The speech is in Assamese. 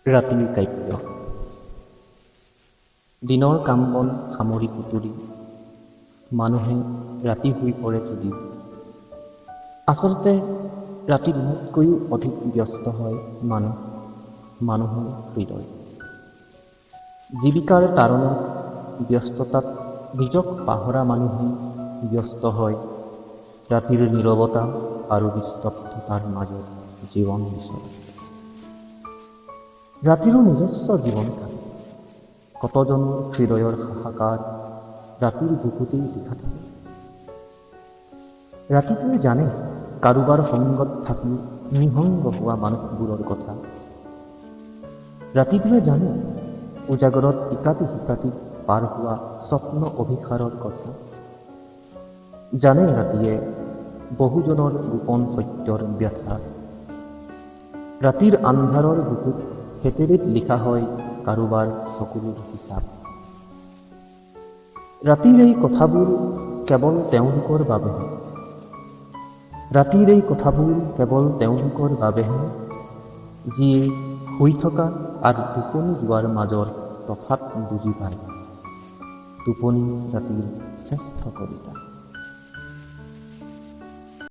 ৰাতিৰ কাব্য। দিনৰ কাম বন সামৰি কুতুৰি মানুহে ৰাতি শুই পৰে যদি। আচলতে ৰাতি দিনতকৈও অধিক ব্যস্ত হয় মানুহৰ হৃদয়। জীৱিকাৰ তাৰণাত ব্যস্ততাত নিজক পাহৰা মানুহে ব্যস্ত হয় ৰাতিৰ নীৰৱতা আৰু নিস্তব্ধতাৰ মাজত জীৱন বিচৰা। ৰাতিৰো নিজস্ব জীৱন থাকে। কতজনৰ হৃদয়ৰ হাহাকাৰ ৰাতিৰ বুকুতেই লিখা থাকে। ৰাতিটোৱে জানে কাৰোবাৰ সংগত থাকি নিঃসংগ হোৱা মানুহবোৰৰ কথা। ৰাতিটোৱে জানে উজাগৰত ইকাতি সিকাতি পাৰ হোৱা স্বপ্ন অভিসাৰৰ কথা। জানে ৰাতিয়ে বহুজনৰ গোপন সত্যৰ ব্যথা। ৰাতিৰ আন্ধাৰৰ বুকুত হেতেৰিত লিখা হয় কাৰোবাৰ চকুৰ হিচাপ। ৰাতিৰ এই কথাবোৰ কেৱল তেওঁলোকৰ বাবেহে। ৰাতিৰ এই কথাবোৰ কেৱল তেওঁলোকৰ বাবেহে যিয়ে শুই থকা আৰু টোপনি যোৱাৰ মাজৰ তফাত বুজি পায়। টোপনি ৰাতিৰ শ্ৰেষ্ঠ কবিতা।